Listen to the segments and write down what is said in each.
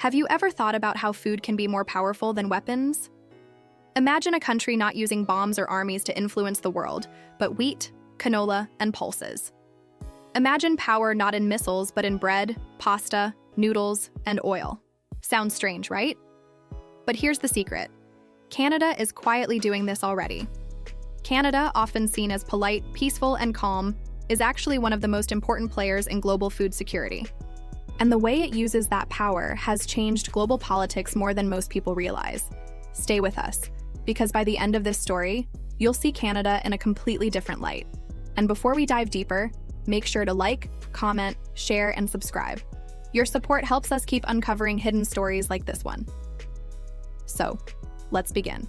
Have you ever thought about how food can be more powerful than weapons? Imagine a country not using bombs or armies to influence the world, but wheat, canola, and pulses. Imagine power not in missiles, but in bread, pasta, noodles, and oil. Sounds strange, right? But here's the secret. Canada is quietly doing this already. Canada, often seen as polite, peaceful, and calm, is actually one of the most important players in global food security. And the way it uses that power has changed global politics more than most people realize. Stay with us, because by the end of this story, you'll see Canada in a completely different light. And before we dive deeper, make sure to like, comment, share, and subscribe. Your support helps us keep uncovering hidden stories like this one. So, let's begin.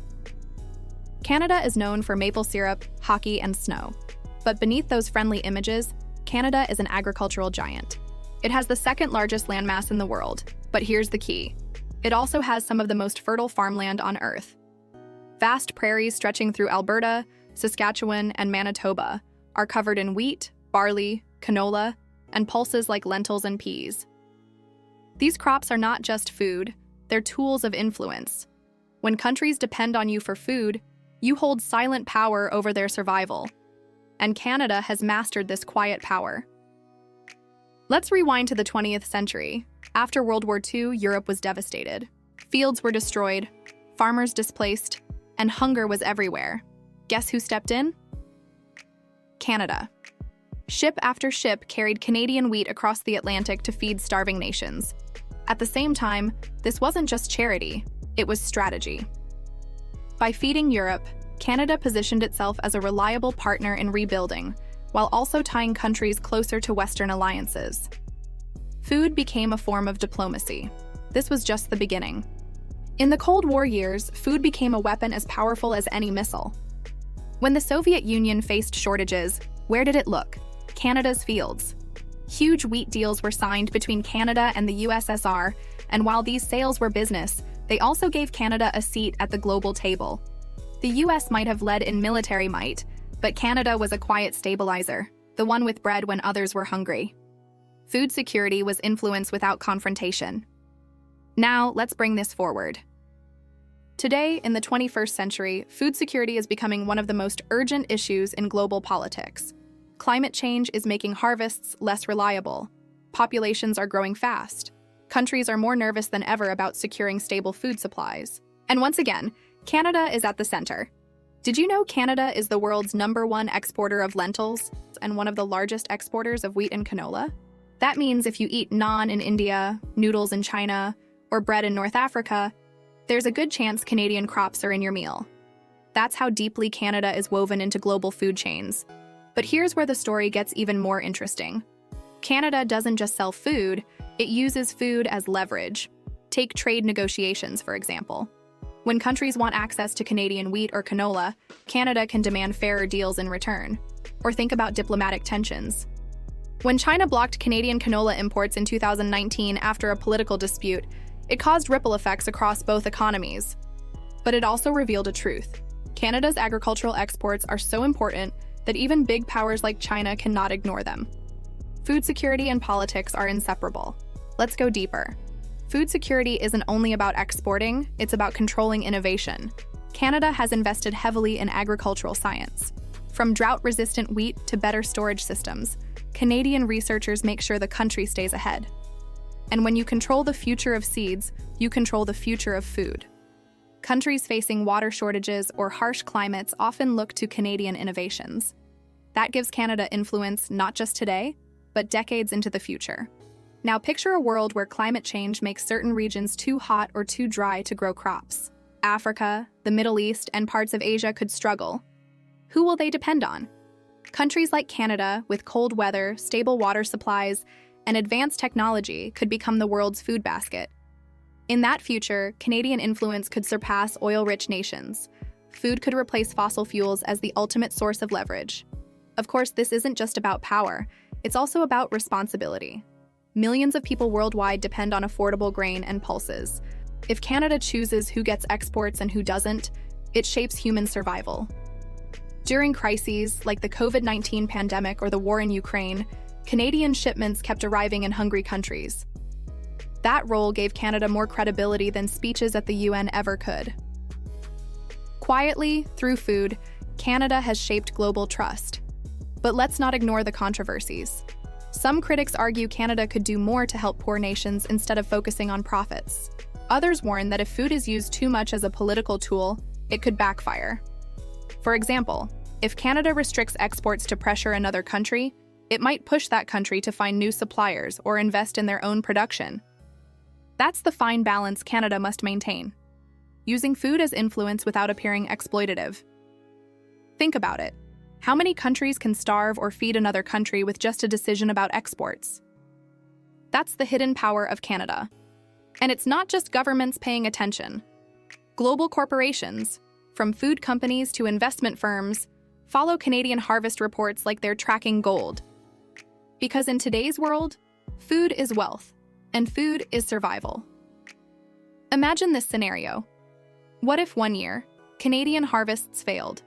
Canada is known for maple syrup, hockey, and snow. But beneath those friendly images, Canada is an agricultural giant. It has the second largest landmass in the world, but here's the key. It also has some of the most fertile farmland on Earth. Vast prairies stretching through Alberta, Saskatchewan, and Manitoba are covered in wheat, barley, canola, and pulses like lentils and peas. These crops are not just food, they're tools of influence. When countries depend on you for food, you hold silent power over their survival. And Canada has mastered this quiet power. Let's rewind to the 20th century. After World War II, Europe was devastated. Fields were destroyed, farmers displaced, and hunger was everywhere. Guess who stepped in? Canada. Ship after ship carried Canadian wheat across the Atlantic to feed starving nations. At the same time, this wasn't just charity, it was strategy. By feeding Europe, Canada positioned itself as a reliable partner in rebuilding, while also tying countries closer to Western alliances. Food became a form of diplomacy. This was just the beginning. In the Cold War years, food became a weapon as powerful as any missile. When the Soviet Union faced shortages, where did it look? Canada's fields. Huge wheat deals were signed between Canada and the USSR, and while these sales were business, they also gave Canada a seat at the global table. The US might have led in military might, but Canada was a quiet stabilizer, the one with bread when others were hungry. Food security was influence without confrontation. Now, let's bring this forward. Today, in the 21st century, food security is becoming one of the most urgent issues in global politics. Climate change is making harvests less reliable. Populations are growing fast. Countries are more nervous than ever about securing stable food supplies. And once again, Canada is at the center. Did you know Canada is the world's #1 exporter of lentils and one of the largest exporters of wheat and canola? That means if you eat naan in India, noodles in China, or bread in North Africa, there's a good chance Canadian crops are in your meal. That's how deeply Canada is woven into global food chains. But here's where the story gets even more interesting. Canada doesn't just sell food, it uses food as leverage. Take trade negotiations, for example. When countries want access to Canadian wheat or canola, Canada can demand fairer deals in return. Or think about diplomatic tensions. When China blocked Canadian canola imports in 2019 after a political dispute, it caused ripple effects across both economies. But it also revealed a truth. Canada's agricultural exports are so important that even big powers like China cannot ignore them. Food security and politics are inseparable. Let's go deeper. Food security isn't only about exporting, it's about controlling innovation. Canada has invested heavily in agricultural science. From drought-resistant wheat to better storage systems, Canadian researchers make sure the country stays ahead. And when you control the future of seeds, you control the future of food. Countries facing water shortages or harsh climates often look to Canadian innovations. That gives Canada influence not just today, but decades into the future. Now picture a world where climate change makes certain regions too hot or too dry to grow crops. Africa, the Middle East, and parts of Asia could struggle. Who will they depend on? Countries like Canada, with cold weather, stable water supplies, and advanced technology, could become the world's food basket. In that future, Canadian influence could surpass oil-rich nations. Food could replace fossil fuels as the ultimate source of leverage. Of course, this isn't just about power, it's also about responsibility. Millions of people worldwide depend on affordable grain and pulses. If Canada chooses who gets exports and who doesn't, it shapes human survival. During crises like the COVID-19 pandemic or the war in Ukraine, Canadian shipments kept arriving in hungry countries. That role gave Canada more credibility than speeches at the UN ever could. Quietly, through food, Canada has shaped global trust. But let's not ignore the controversies. Some critics argue Canada could do more to help poor nations instead of focusing on profits. Others warn that if food is used too much as a political tool, it could backfire. For example, if Canada restricts exports to pressure another country, it might push that country to find new suppliers or invest in their own production. That's the fine balance Canada must maintain, using food as influence without appearing exploitative. Think about it. How many countries can starve or feed another country with just a decision about exports? That's the hidden power of Canada. And it's not just governments paying attention. Global corporations, from food companies to investment firms, follow Canadian harvest reports like they're tracking gold. Because in today's world, food is wealth, and food is survival. Imagine this scenario. What if one year, Canadian harvests failed?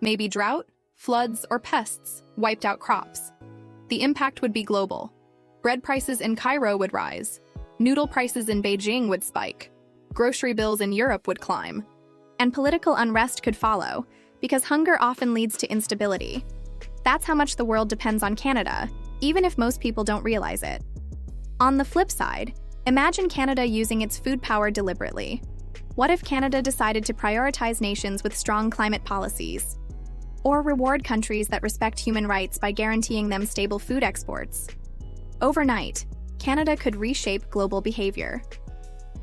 Maybe drought, floods, or pests wiped out crops. The impact would be global. Bread prices in Cairo would rise. Noodle prices in Beijing would spike. Grocery bills in Europe would climb. And political unrest could follow, because hunger often leads to instability. That's how much the world depends on Canada, even if most people don't realize it. On the flip side, imagine Canada using its food power deliberately. What if Canada decided to prioritize nations with strong climate policies? Or reward countries that respect human rights by guaranteeing them stable food exports? Overnight, Canada could reshape global behavior.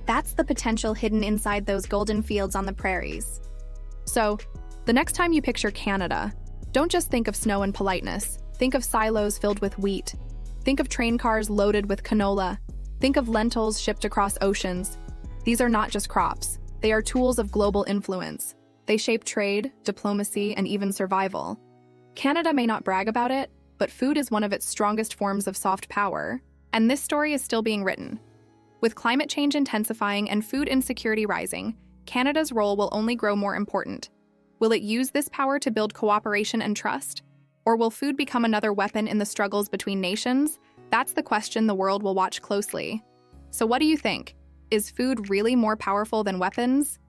That's the potential hidden inside those golden fields on the prairies. So, the next time you picture Canada, don't just think of snow and politeness. Think of silos filled with wheat. Think of train cars loaded with canola. Think of lentils shipped across oceans. These are not just crops. They are tools of global influence. They shape trade, diplomacy, and even survival. Canada may not brag about it, but food is one of its strongest forms of soft power, and this story is still being written. With climate change intensifying and food insecurity rising, Canada's role will only grow more important. Will it use this power to build cooperation and trust? Or will food become another weapon in the struggles between nations? That's the question the world will watch closely. So what do you think? Is food really more powerful than weapons?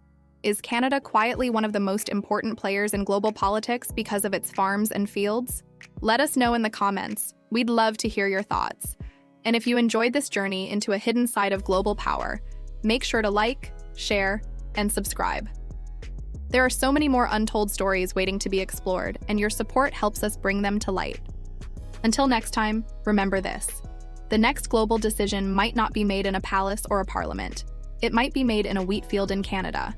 Is Canada quietly one of the most important players in global politics because of its farms and fields? Let us know in the comments. We'd love to hear your thoughts. And if you enjoyed this journey into a hidden side of global power, make sure to like, share, and subscribe. There are so many more untold stories waiting to be explored, and your support helps us bring them to light. Until next time, remember this. The next global decision might not be made in a palace or a parliament. It might be made in a wheat field in Canada.